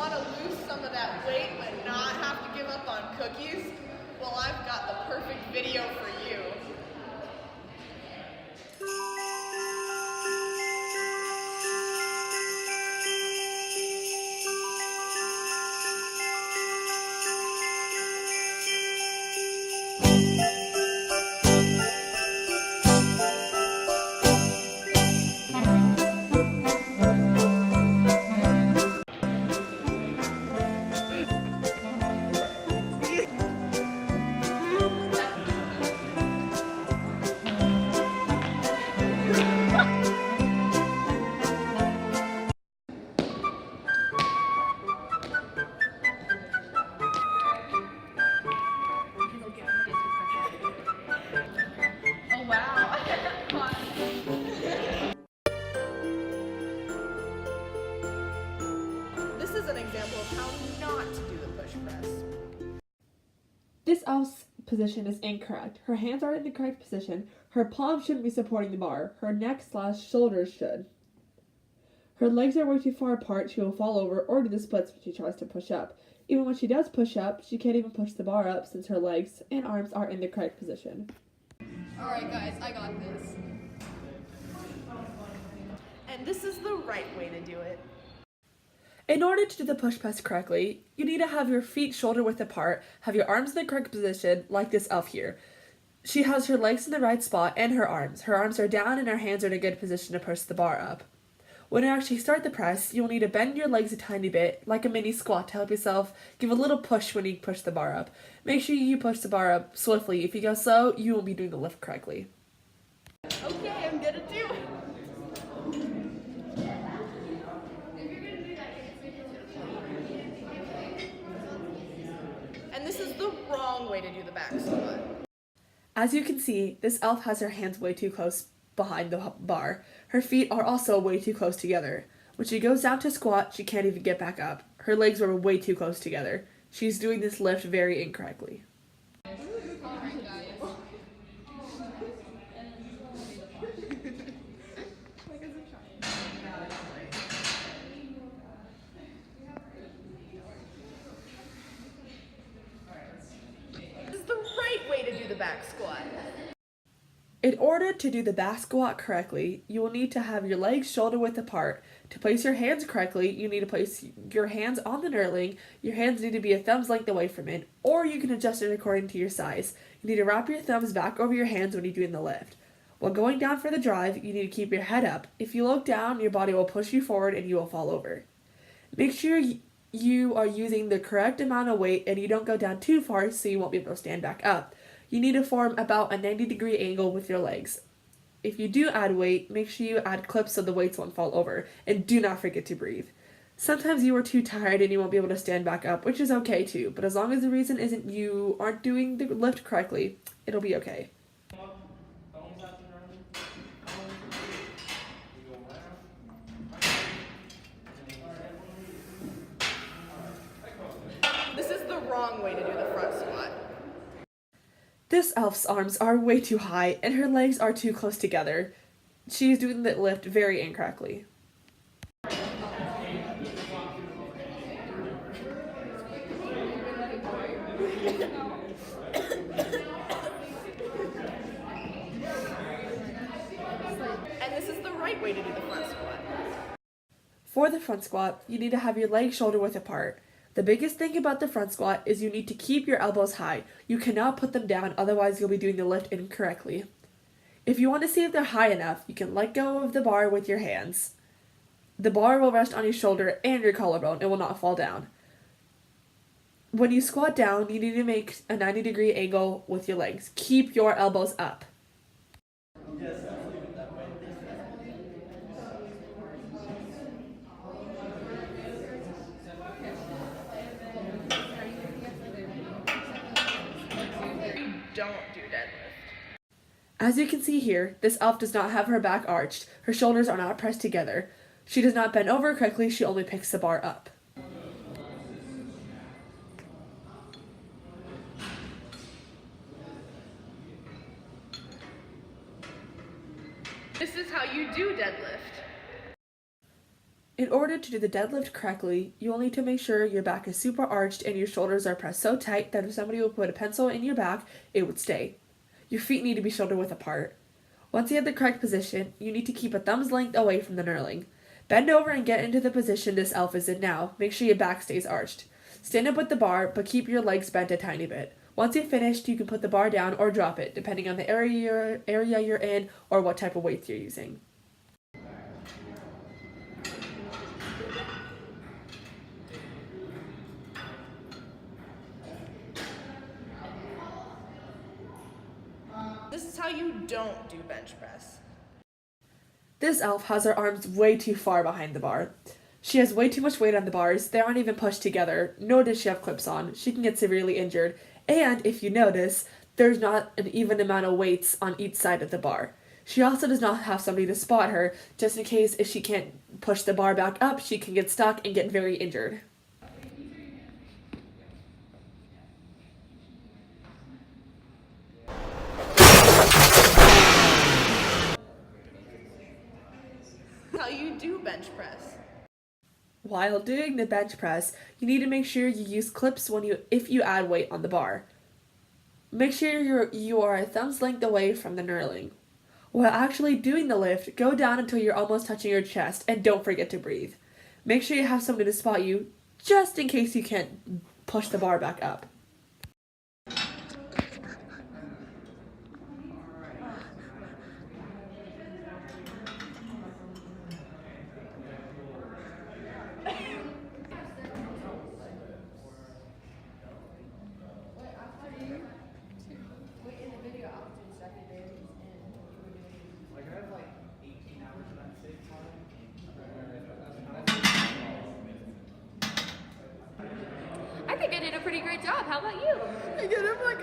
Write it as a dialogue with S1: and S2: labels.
S1: want to lose some of that weight but not have to give up on cookies? Well, I've got the perfect video for you. Oh wow. This is an example of how not to do the push press.
S2: This elf's position is incorrect. Her hands are in the correct position. Her palms shouldn't be supporting the bar. Her neck/shoulders should. Her legs are way too far apart. She will fall over or do the splits when she tries to push up. Even when she does push up, she can't even push the bar up since her legs and arms are in the correct position.
S1: Alright guys, I got this. And this is the right way to do it.
S2: In order to do the push press correctly, you need to have your feet shoulder width apart, have your arms in the correct position, like this elf here. She has her legs in the right spot and her arms. Her arms are down and her hands are in a good position to push the bar up. When you actually start the press, you'll need to bend your legs a tiny bit, like a mini squat, to help yourself give a little push when you push the bar up. Make sure you push the bar up swiftly. If you go slow, you won't be doing the lift correctly.
S1: Okay, I'm gonna do it. And this is the wrong way to do the back squat.
S2: As you can see, this elf has her hands way too close behind the bar. Her feet are also way too close together. When she goes down to squat, she can't even get back up. Her legs are way too close together. She's doing this lift very incorrectly.
S1: This is the right way to do the back squat.
S2: In order to do the back squat correctly, you will need to have your legs shoulder width apart. To place your hands correctly, you need to place your hands on the knurling. Your hands need to be a thumb's length away from it, or you can adjust it according to your size. You need to wrap your thumbs back over your hands when you're doing the lift. While going down for the drive, you need to keep your head up. If you look down, your body will push you forward and you will fall over. Make sure you are using the correct amount of weight and you don't go down too far so you won't be able to stand back up. You need to form about a 90-degree angle with your legs. If you do add weight, make sure you add clips so the weights won't fall over, and do not forget to breathe. Sometimes you are too tired and you won't be able to stand back up, which is okay too, but as long as the reason isn't you aren't doing the lift correctly, it'll be okay.
S1: This is the wrong way to do the front squat.
S2: This elf's arms are way too high and her legs are too close together. She is doing the lift very incorrectly.
S1: And this is the right way to do the front squat.
S2: For the front squat, you need to have your legs shoulder width apart. The biggest thing about the front squat is you need to keep your elbows high. You cannot put them down, otherwise you'll be doing the lift incorrectly. If you want to see if they're high enough, you can let go of the bar with your hands. The bar will rest on your shoulder and your collarbone. It will not fall down. When you squat down, you need to make a 90-degree angle with your legs. Keep your elbows up.
S1: Don't do deadlift.
S2: As you can see here, this elf does not have her back arched. Her shoulders are not pressed together. She does not bend over correctly. She only picks the bar up.
S1: This is how you do deadlift.
S2: In order to do the deadlift correctly, you will need to make sure your back is super arched and your shoulders are pressed so tight that if somebody would put a pencil in your back, it would stay. Your feet need to be shoulder width apart. Once you have the correct position, you need to keep a thumb's length away from the knurling. Bend over and get into the position this elf is in now. Make sure your back stays arched. Stand up with the bar, but keep your legs bent a tiny bit. Once you've finished, you can put the bar down or drop it, depending on the area you're in or what type of weights you're using.
S1: This is how you don't do bench press.
S2: This elf has her arms way too far behind the bar. She has way too much weight on the bars, they aren't even pushed together, nor does she have clips on. She can get severely injured, and if you notice, there's not an even amount of weights on each side of the bar. She also does not have somebody to spot her, just in case if she can't push the bar back up, she can get stuck and get very injured.
S1: How you do bench press.
S2: While doing the bench press, you need to make sure you use clips if you add weight on the bar. Make sure you are a thumb's length away from the knurling. While actually doing the lift, go down until you're almost touching your chest and don't forget to breathe. Make sure you have somebody to spot you just in case you can't push the bar back up.
S3: I think I did a pretty great job. How about you?
S1: I get him like